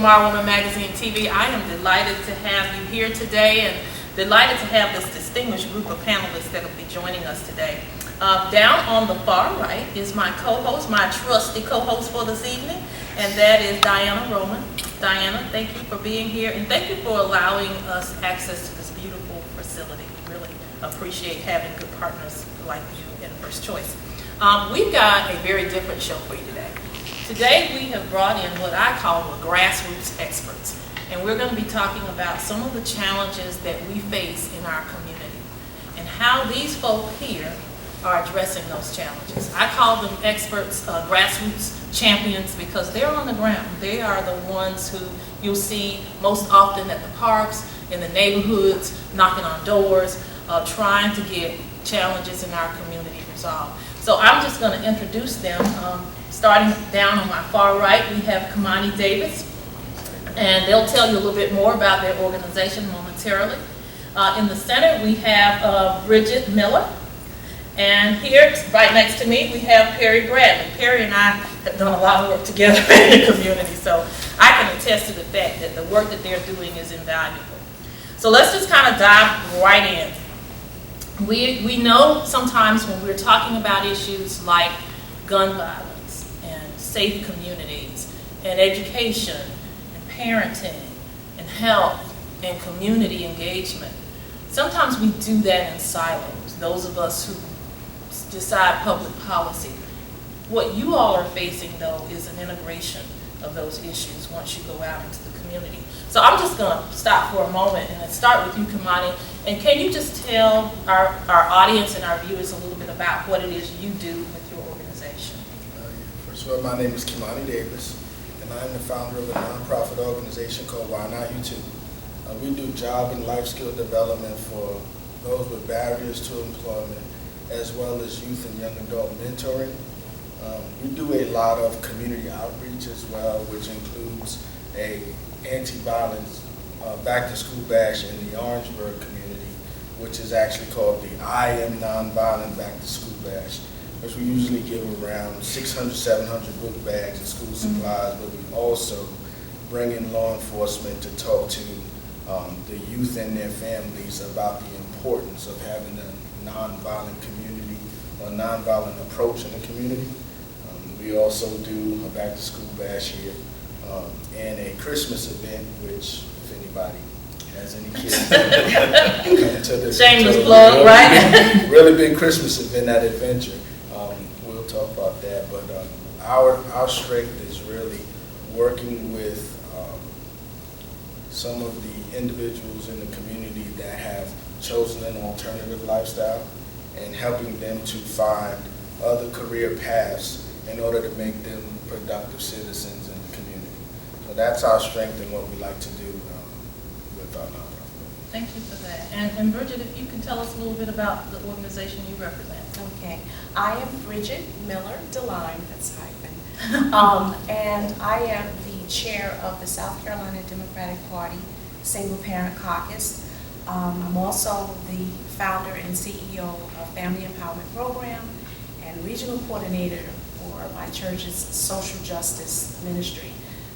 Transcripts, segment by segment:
IMARA Woman Magazine TV. I am delighted to have you here today and delighted to have this distinguished group of panelists that will be joining us today. Down on the far right is my co-host, my trusty co-host for this evening, and that is Diana Roman. Diana, thank you for being here, and thank you for allowing us access to this beautiful facility. Really appreciate having good partners like you in First Choice. We've got a very different show for you today. Today we have brought in what I call the grassroots experts, and we're going to be talking about some of the challenges that we face in our community and how these folk here are addressing those challenges. I call them experts, grassroots champions, because they're on the ground. They are the ones who you'll see most often at the parks, in the neighborhoods, knocking on doors, trying to get challenges in our community resolved. So I'm just going to introduce them. Starting down on my far right, we have Kamani Davis, and they'll tell you a little bit more about their organization momentarily. In the center, we have Bridget Miller. And here, right next to me, we have Perry Bradley. Perry and I have done a lot of work together in the community, so I can attest to the fact that the work that they're doing is invaluable. So let's just kind of dive right in. We know sometimes when we're talking about issues like gun violence and safe communities and education and parenting and health and community engagement, sometimes we do that in silos, those of us who decide public policy. What you all are facing, though, is an integration of those issues once you go out into the community. So I'm just going to stop for a moment and start with you, Kamani. And can you just tell our audience and our viewers a little bit about what it is you do with your organization? First of all, my name is Kamani Davis, and I'm the founder of a nonprofit organization called Why Not You Too. We do job and life skill development for those with barriers to employment, as well as youth and young adult mentoring. We do a lot of community outreach as well, which includes a anti-violence back-to-school bash in the Orangeburg community, which is actually called the I Am Nonviolent Back-to-School Bash, which we usually give around 600, 700 book bags and school supplies, but we also bring in law enforcement to talk to the youth and their families about the importance of having a nonviolent community or nonviolent approach in the community. We also do a back-to-school bash here and a Christmas event, which if anybody has any kids, come to this. Shameless plug, right? Really big Christmas event at Adventure. We'll talk about that, but our strength is really working with some of the individuals in the community that have chosen an alternative lifestyle and helping them to find other career paths in order to make them productive citizens in the community. So that's our strength and what we like to do with our nonprofit. Thank you for that. And Bridget, if you can tell us a little bit about the organization you represent. Okay. I am Bridget Miller DeLine, that's hyphen. And I am the chair of the South Carolina Democratic Party Single Parent Caucus. I'm also the founder and CEO of Family Empowerment Program and regional coordinator for my church's social justice ministry,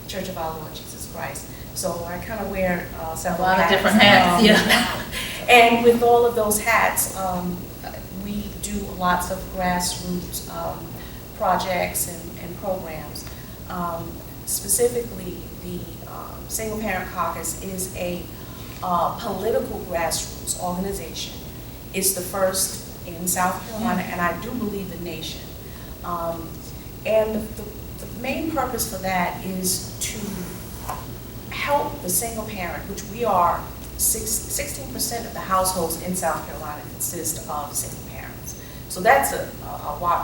Church of Our Lord Jesus Christ. So I kind of wear several hats. A lot of different hats, yeah. And with all of those hats, we do lots of grassroots projects and programs. Specifically, the Single Parent Caucus is a political grassroots organization. It's the first in South Carolina, and I do believe the nation. And the main purpose for that is to help the single parent, which we are 16% of the households in South Carolina consist of single parents. So that's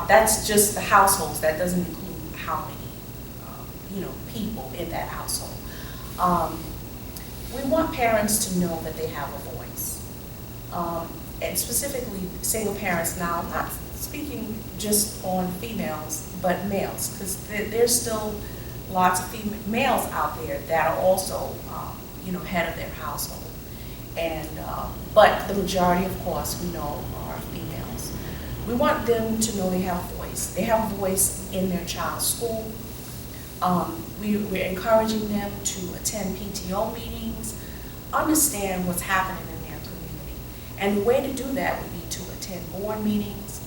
that's just the households. That doesn't include how many people in that household. We want parents to know that they have a voice, and specifically single parents. Now, I'm not speaking just on females, but males, because there's still lots of males out there that are also, head of their household. And but the majority, of course, we know are females. We want them to know they have a voice. They have a voice in their child's school. We're encouraging them to attend PTO meetings, understand what's happening in their community. And the way to do that would be to attend board meetings,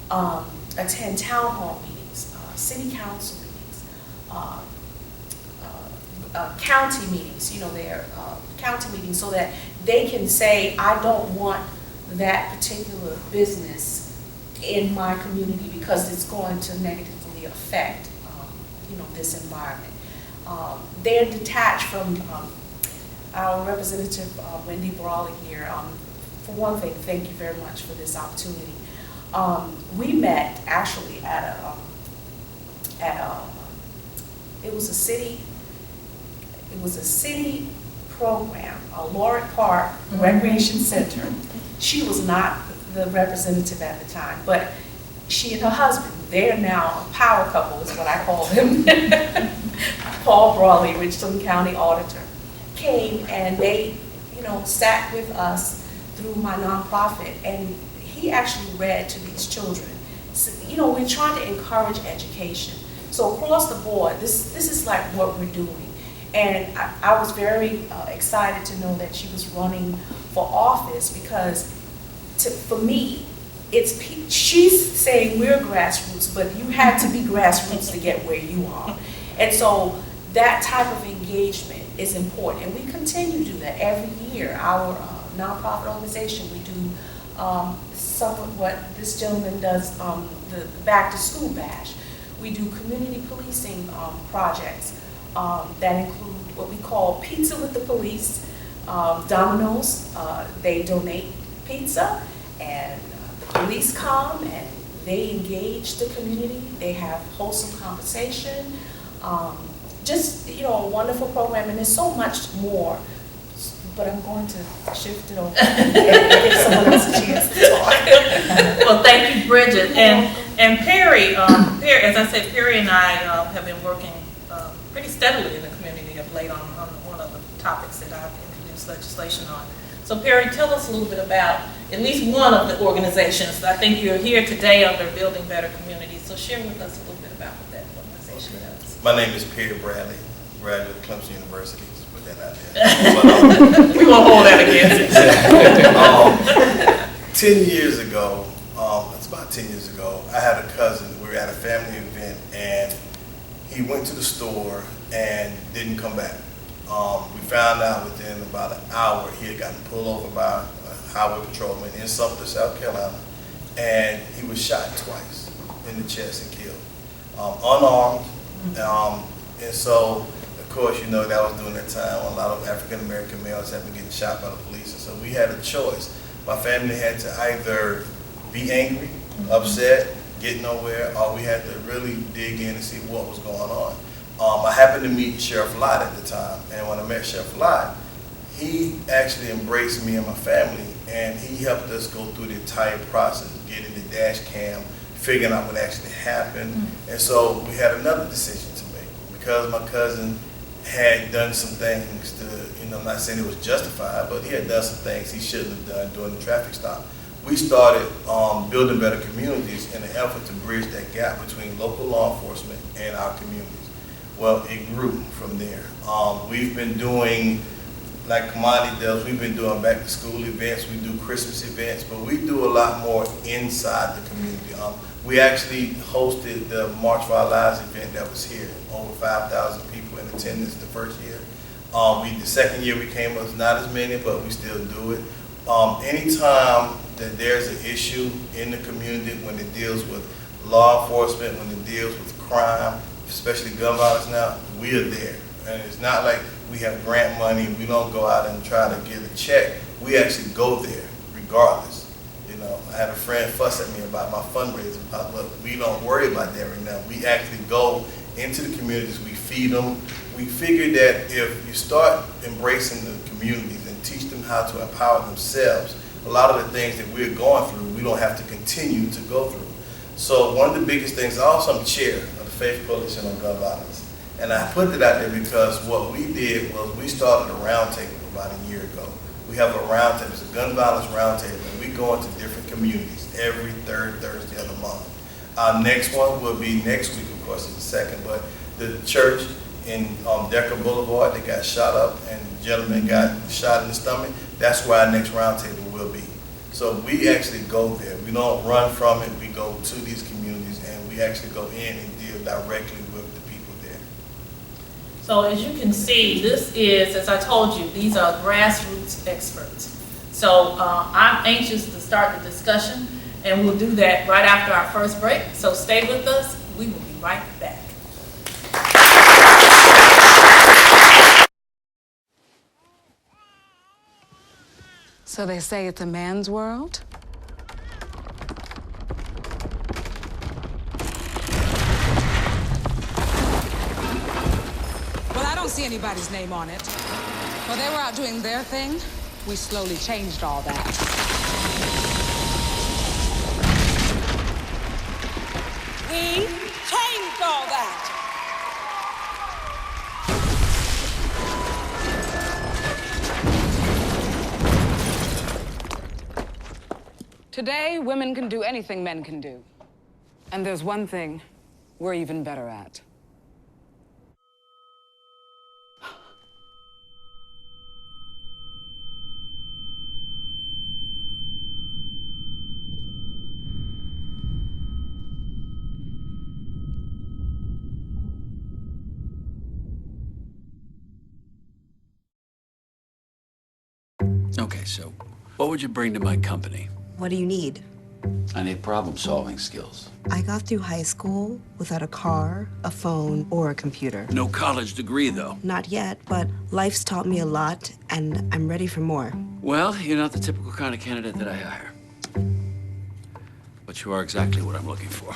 attend town hall meetings, city council meetings, county meetings, their county meetings, so that they can say, I don't want that particular business in my community because it's going to negatively affect, this environment. They're detached from our representative, Wendy Brawley here. For one thing, thank you very much for this opportunity. We met actually at it was a city program, a Lorette Park Recreation Center. She was not the representative at the time, but she and her husband, they are now a power couple is what I call them. Paul Brawley, Richland County Auditor, came and they, sat with us through my nonprofit, and he actually read to these children. So, we're trying to encourage education. So across the board, this is like what we're doing. And I was very excited to know that she was running for office because for me, she's saying we're grassroots, but you have to be grassroots to get where you are. And so that type of engagement is important. And we continue to do that every year. Our nonprofit organization, we do some of what this gentleman does, the back to school bash. We do community policing projects that include what we call Pizza with the Police. Domino's, they donate pizza, and the police come and they engage the community. They have wholesome conversation. Just, a wonderful program, and there's so much more. But I'm going to shift it over and give someone else a chance to talk. Well, thank you, Bridget. And Perry, as I said, Perry and I have been working pretty steadily in the community of late on one of the topics that I've introduced legislation on. So Perry, tell us a little bit about at least one of the organizations. I think you're here today under Building Better Communities. So share with us a little bit about what that organization does. My name is Perry Bradley, graduate of Clemson University. Just put that out there. We won't hold that against it. 10 years ago, it's about 10 years ago, I had a cousin. We were at a family event, and he went to the store and didn't come back. We found out within about an hour he had gotten pulled over by a highway patrolman in Sumter, South Carolina, and he was shot twice in the chest and killed, unarmed. And so, of course, that was during that time when a lot of African American males had been getting shot by the police, and so we had a choice. My family had to either be angry, upset, get nowhere, or we had to really dig in and see what was going on. I happened to meet Sheriff Lott at the time, and when I met Sheriff Lott, he actually embraced me and my family, and he helped us go through the entire process, getting the dash cam, figuring out what actually happened. And so we had another decision to make, because my cousin had done some things to, I'm not saying it was justified, but he had done some things he shouldn't have done during the traffic stop. We started Building Better Communities in an effort to bridge that gap between local law enforcement and our communities. Well, it grew from there. We've been doing, like Commodity does, we've been doing back to school events, we do Christmas events, but we do a lot more inside the community. We actually hosted the March for Our Lives event that was here. Over 5,000 people in attendance the first year. The second year we came was not as many, but we still do it. Anytime that there's an issue in the community, when it deals with law enforcement, when it deals with crime, especially gun violence now, we are there. And it's not like we have grant money, we don't go out and try to get a check. We actually go there regardless. I had a friend fuss at me about my fundraising, but we don't worry about that right now. We actually go into the communities, we feed them. We figure that if you start embracing the communities and teach them how to empower themselves, a lot of the things that we're going through, we don't have to continue to go through. So one of the biggest things, also I'm chair of the Faith Coalition on Gun Violence. And I put it out there because what we did was we started a roundtable about a year ago. We have a roundtable, it's a gun violence roundtable, and we go into different communities every third Thursday of the month. Our next one will be next week, of course, it's the second, but the church in Decker Boulevard that got shot up and the gentleman got shot in the stomach, that's where our next roundtable will be. So we actually go there. We don't run from it. We go to these communities and we actually go in and deal directly with the people there. So as you can see, this is, as I told you, these are grassroots experts. So I'm anxious to start the discussion, and we'll do that right after our first break. So stay with us. We will be right back. So they say it's a man's world? Well, I don't see anybody's name on it. While they were out doing their thing, we slowly changed all that. We changed all that. Today, women can do anything men can do. And there's one thing we're even better at. Okay, so what would you bring to my company? What do you need? I need problem-solving skills. I got through high school without a car, a phone, or a computer. No college degree, though. Not yet, but life's taught me a lot, and I'm ready for more. Well, you're not the typical kind of candidate that I hire. But you are exactly what I'm looking for.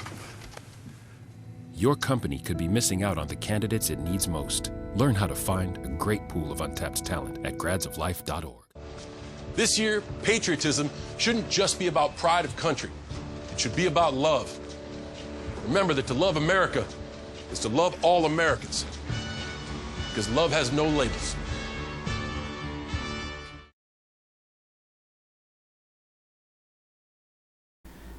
Your company could be missing out on the candidates it needs most. Learn how to find a great pool of untapped talent at gradsoflife.org. This year, patriotism shouldn't just be about pride of country. It should be about love. Remember that to love America is to love all Americans, because love has no labels.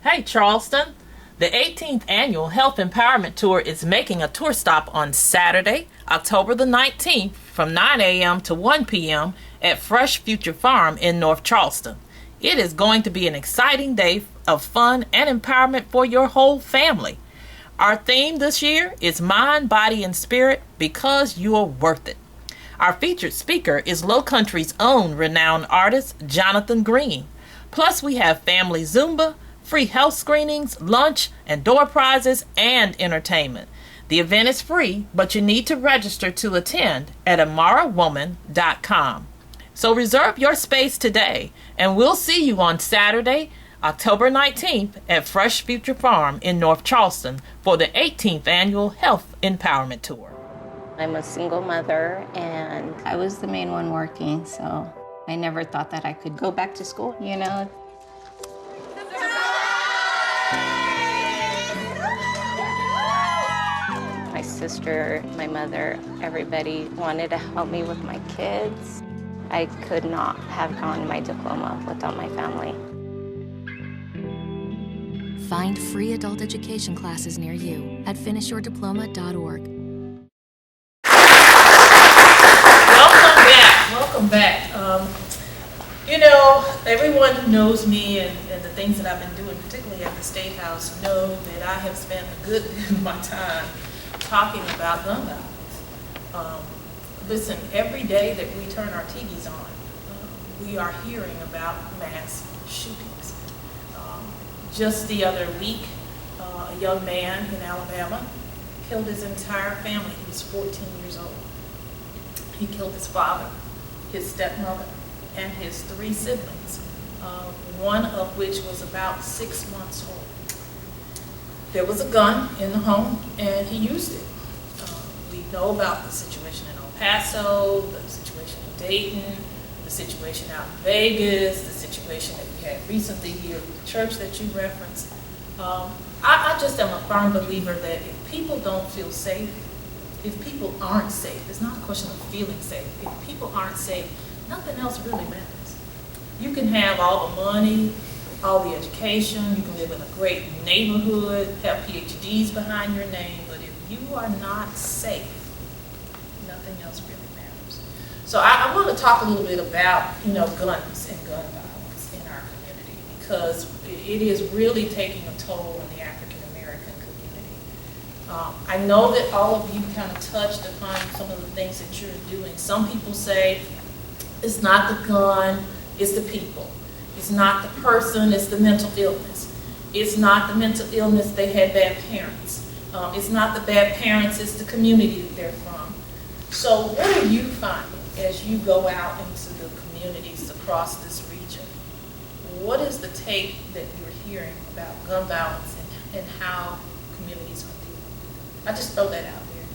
Hey, Charleston. The 18th Annual Health Empowerment Tour is making a tour stop on Saturday, October the 19th from 9 a.m. to 1 p.m. at Fresh Future Farm in North Charleston. It is going to be an exciting day of fun and empowerment for your whole family. Our theme this year is Mind, Body, and Spirit, because you are worth it. Our featured speaker is Low Country's own renowned artist, Jonathan Green. Plus, we have family Zumba, free health screenings, lunch, and door prizes, and entertainment. The event is free, but you need to register to attend at IMARAwoman.com. So reserve your space today, and we'll see you on Saturday, October 19th at Fresh Future Farm in North Charleston for the 18th Annual Health Empowerment Tour. I'm a single mother, and I was the main one working, so I never thought that I could go back to school, you know. My sister, my mother, everybody wanted to help me with my kids. I could not have gotten my diploma without my family. Find free adult education classes near you at finishyourdiploma.org. Welcome back. You know, everyone who knows me and the things that I've been doing, particularly at the State House, know that I have spent a good bit of my time talking about gun violence. Listen, every day that we turn our TVs on, we are hearing about mass shootings. Just the other week, a young man in Alabama killed his entire family. He was 14 years old. He killed his father, his stepmother, and his 3 siblings, one of which was about 6 months old. There was a gun in the home, and he used it. We know about the situation in El Paso, the situation in Dayton, the situation out in Vegas, the situation that we had recently here with the church that you referenced. I just am a firm believer that if people don't feel safe, if people aren't safe, it's not a question of feeling safe. If people aren't safe, nothing else really matters. You can have all the money, all the education, you can live in a great neighborhood, have PhDs behind your name, but if you are not safe, nothing else really matters. So I want to talk a little bit about, guns and gun violence in our community, because it is really taking a toll on the African American community. I know that all of you kind of touched upon some of the things that you're doing. Some people say it's not the gun, it's the people. It's not the person, it's the mental illness. It's not the mental illness, they had bad parents. It's not the bad parents, it's the community that they're from. So what are you finding as you go out into the communities across this region? What is the take that you're hearing about gun violence and how communities are dealing with it? I just throw that out there.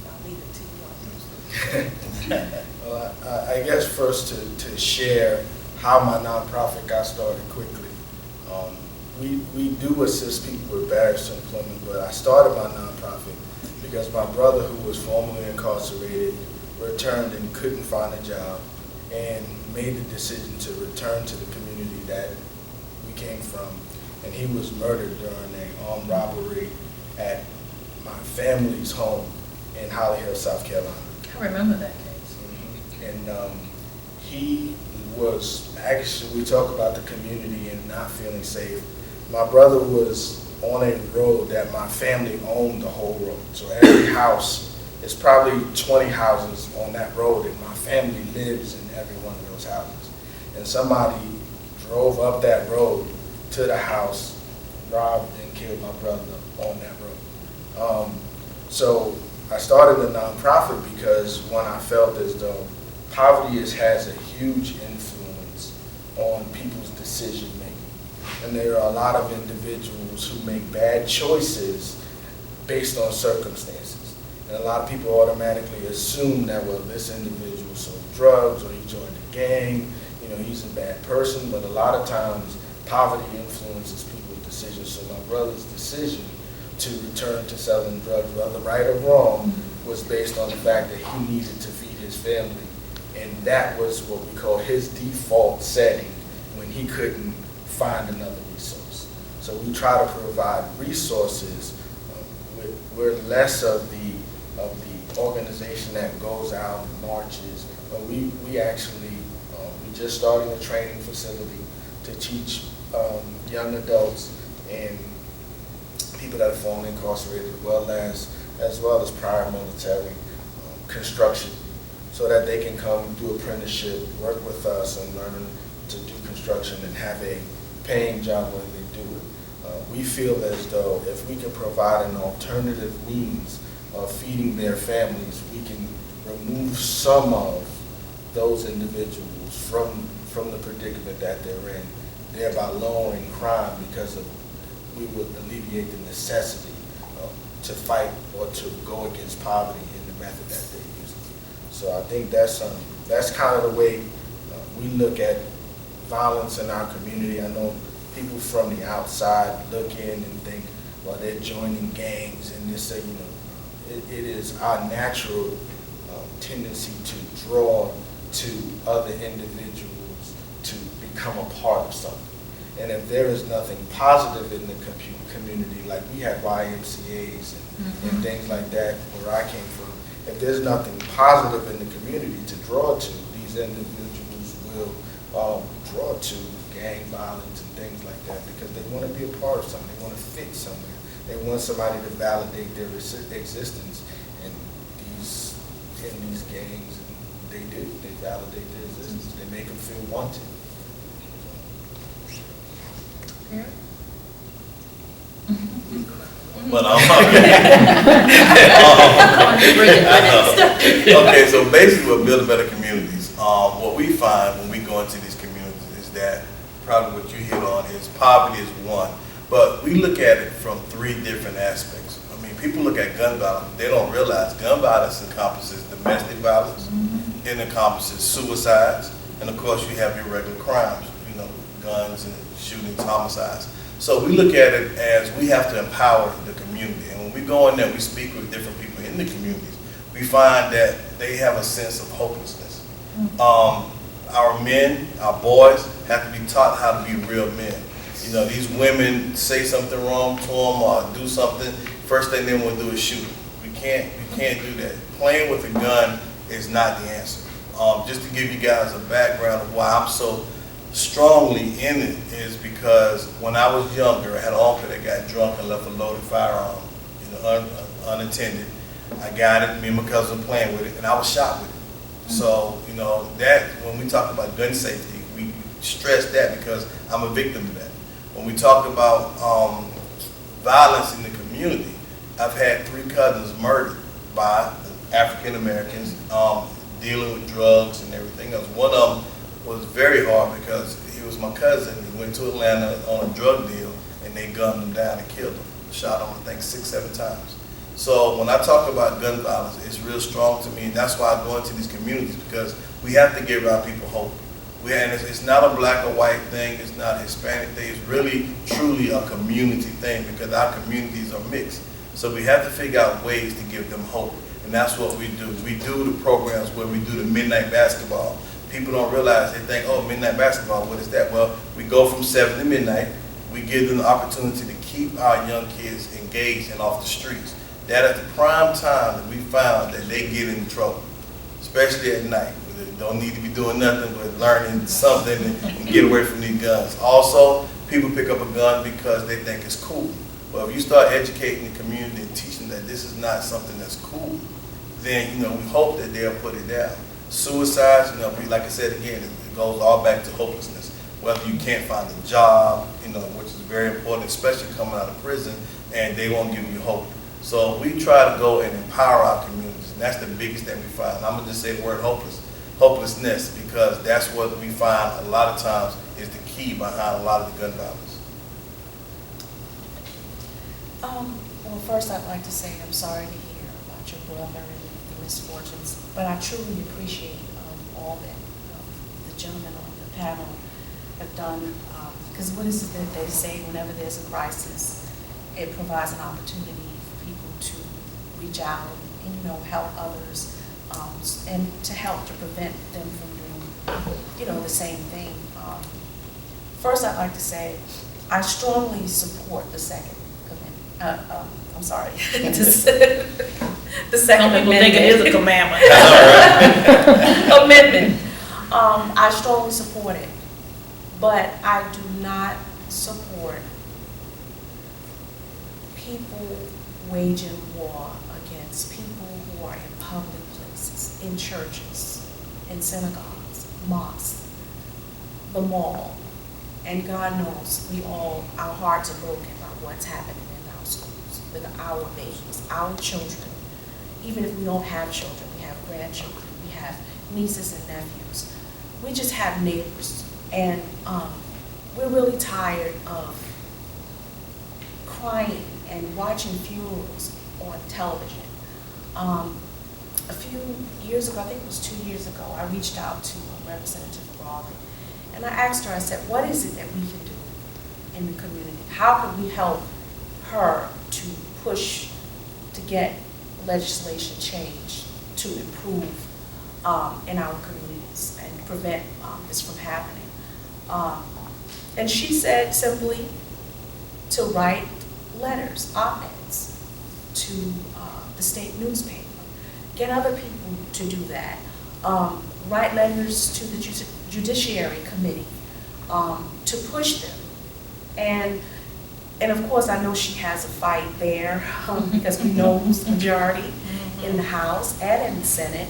I'll leave it to you all. Well, I guess first to share how my nonprofit got started quickly. We do assist people with barriers to employment, but I started my nonprofit because my brother, who was formerly incarcerated, returned and couldn't find a job and made the decision to return to the community that we came from. And he was murdered during an armed robbery at my family's home in Holly Hill, South Carolina. I remember that case. Mm-hmm. And he was actually, we talk about the community and not feeling safe. My brother was on a road that my family owned the whole road. So every house, it's probably 20 houses on that road, and my family lives in every one of those houses. And somebody drove up that road to the house, robbed and killed my brother on that road. So I started a nonprofit because when I felt as though poverty has a huge influence on people's decision making. And there are a lot of individuals who make bad choices based on circumstances. And a lot of people automatically assume that, well, this individual sold drugs or he joined a gang, he's a bad person. But a lot of times poverty influences people's decisions. So my brother's decision to return to selling drugs, whether right or wrong, was based on the fact that he needed to feed his family. And that was what we call his default setting when he couldn't find another resource. So we try to provide resources. We're less of the organization that goes out and marches, but we actually, we just started a training facility to teach young adults and people that have fallen incarcerated, as well as prior military construction, so that they can come do apprenticeship, work with us, and learn to do construction and have a paying job when they do it. We feel as though if we can provide an alternative means of feeding their families, we can remove some of those individuals from the predicament that they're in, thereby lowering crime because we would alleviate the necessity to fight or to go against poverty in the method that they use. So I think that's kind of the way we look at violence in our community. I know people from the outside look in and think, well, they're joining gangs, and this, it is our natural tendency to draw to other individuals to become a part of something. And if there is nothing positive in the community, like we have YMCAs and things like that where I came from, if there's nothing positive in the community to draw to, these individuals will draw to gang violence and things like that because they want to be a part of something, they want to fit somewhere. They want somebody to validate their existence, and in these gangs, they do. They validate their existence. They make them feel wanted. Yeah. But okay, so basically what Building Better Communities, what we find when we go into these communities is that probably what you hit on is poverty is one, but we look at it from three different aspects. I mean, people look at gun violence, they don't realize gun violence encompasses domestic violence, it encompasses suicides, and of course you have your regular crimes, guns and shootings, homicides. So we look at it as we have to empower the community. And when we go in there, we speak with different people in the communities, we find that they have a sense of hopelessness. Our men, our boys have to be taught how to be real men. These women say something wrong to them or do something, first thing they want to do is shoot them. We can't do that. Playing with a gun is not the answer. Just to give you guys a background of why I'm so strongly in it is because when I was younger, I had an uncle that got drunk and left a loaded firearm, unattended. I got it, me and my cousin were playing with it, and I was shot with it. So, that, when we talk about gun safety, we stress that because I'm a victim of that. When we talk about violence in the community, I've had 3 cousins murdered by African Americans dealing with drugs and everything else. One of them was very hard because he was my cousin. He went to Atlanta on a drug deal and they gunned him down and killed him. Shot him, I think, 6, 7 times. So when I talk about gun violence, it's real strong to me. And that's why I go into these communities, because we have to give our people hope. And it's not a black or white thing, it's not a Hispanic thing, it's really, truly a community thing because our communities are mixed. So we have to figure out ways to give them hope. And that's what we do. We do the programs where we do the midnight basketball. People don't realize, they think, oh, midnight basketball, what is that? Well, we go from 7 to midnight. We give them the opportunity to keep our young kids engaged and off the streets. That at the prime time that we found that they get in trouble, especially at night. They don't need to be doing nothing but learning something and get away from these guns. Also, people pick up a gun because they think it's cool. Well, if you start educating the community and teaching that this is not something that's cool, then we hope that they'll put it down. Suicides, like I said again, it goes all back to hopelessness. Whether you can't find a job, which is very important, especially coming out of prison, and they won't give you hope. So we try to go and empower our communities, and that's the biggest thing we find. I'm gonna just say the word hopelessness, because that's what we find a lot of times is the key behind a lot of the gun violence. Well, first I'd like to say I'm sorry to hear about your brother and the misfortunes, but I truly appreciate all that the gentlemen on the panel have done, because what is it that they say, whenever there's a crisis, it provides an opportunity for people to reach out and help others, and to help to prevent them from doing the same thing. First I'd like to say I strongly support the second I'm sorry. The second Some people think it is a commandment. Amendment. I strongly support it, but I do not support people waging war against people who are in public places, in churches, in synagogues, mosques, the mall, and God knows our hearts are broken by what's happening in our schools with our babies, our children. Even if we don't have children, we have grandchildren, we have nieces and nephews. We just have neighbors, and we're really tired of crying and watching funerals on television. A few years ago, I think it was 2 years ago, I reached out to Representative Raleigh, and I asked her, I said, what is it that we can do in the community? How can we help her to push to get legislation changed to improve in our communities and prevent this from happening? And she said simply to write letters, op-eds to the state newspaper, get other people to do that, write letters to the Judiciary Committee to push them. And of course, I know she has a fight there because we know who's the majority in the House and in the Senate.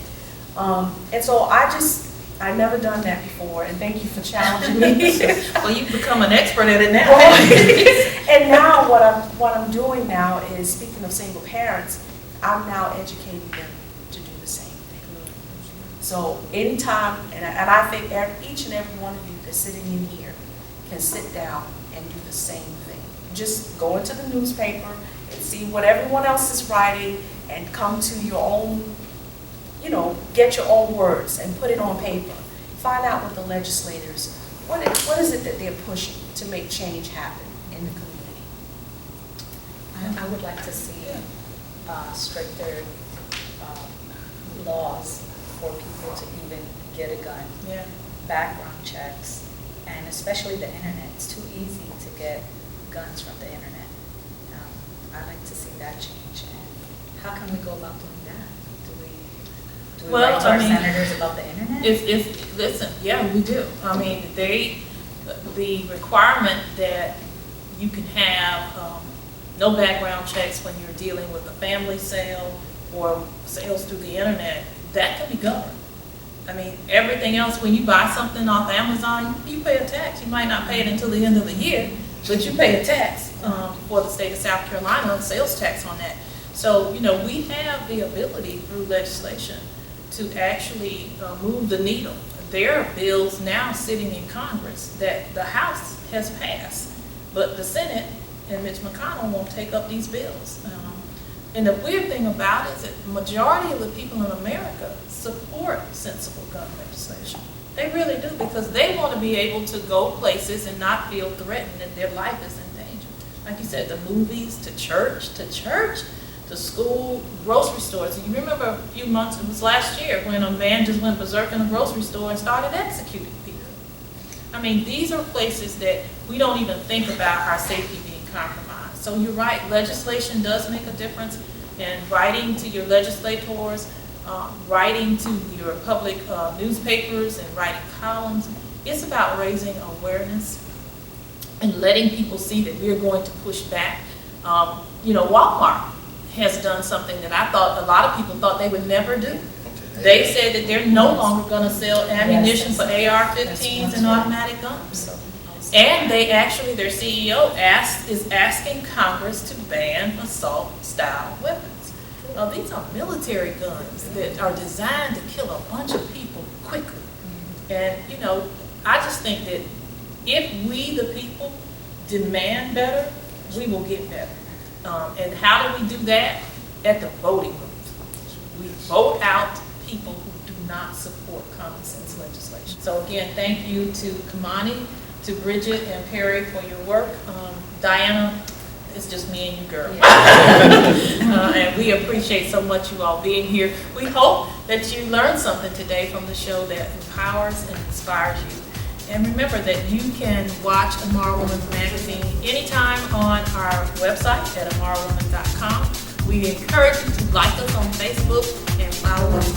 And so I've never done that before, and thank you for challenging me. Well, you've become an expert at it now. And now what I'm doing now is, speaking of single parents, I'm now educating them to do the same thing. So anytime, and I think each and every one of you that's sitting in here can sit down and do the same thing. Just go into the newspaper and see what everyone else is writing and come to your own, get your own words and put it on paper. Find out what the legislators, what is it that they're pushing to make change happen in the community. I would like to see stricter laws for people to even get a gun. Yeah. Background checks, and especially the internet. It's too easy to get guns from the internet. I'd like to see that change, and How can we go about doing that? Do we Well, write to I our mean, senators about the internet? Listen, yeah, we do. I mean, the requirement that you can have no background checks when you're dealing with a family sale or sales through the internet, that can be governed. I mean, everything else, when you buy something off Amazon, you pay a tax. You might not pay it until the end of the year, but you pay a tax for the state of South Carolina, a sales tax on that. So, we have the ability through legislation to actually move the needle. There are bills now sitting in Congress that the House has passed, but the Senate and Mitch McConnell won't take up these bills. And the weird thing about it is that the majority of the people in America support sensible gun legislation. They really do, because they want to be able to go places and not feel threatened that their life is in danger. Like you said, the movies, to church, to school, grocery stores. And you remember a few months, it was last year, when a man just went berserk in a grocery store and started executing people. I mean, these are places that we don't even think about our safety being compromised. So you're right, legislation does make a difference in writing to your legislators, writing to your public newspapers and writing columns. It's about raising awareness and letting people see that we're going to push back. Walmart has done something that I thought a lot of people thought they would never do. They said that they're no longer going to sell ammunition for AR-15s and automatic guns. And they actually, their CEO is asking Congress to ban assault-style weapons. Now, these are military guns that are designed to kill a bunch of people quickly. And, I just think that if we, the people, demand better, we will get better. And how do we do that? At the voting booth. We vote out people who do not support common sense legislation. So again, thank you to Kamani, to Bridget and Perry for your work. Diana, it's just me and you, girl. And we appreciate so much you all being here. We hope that you learned something today from the show that empowers and inspires you. And remember that you can watch IMARA Women's Magazine anytime on our website at imarawomen.com. We encourage you to like us on Facebook and follow us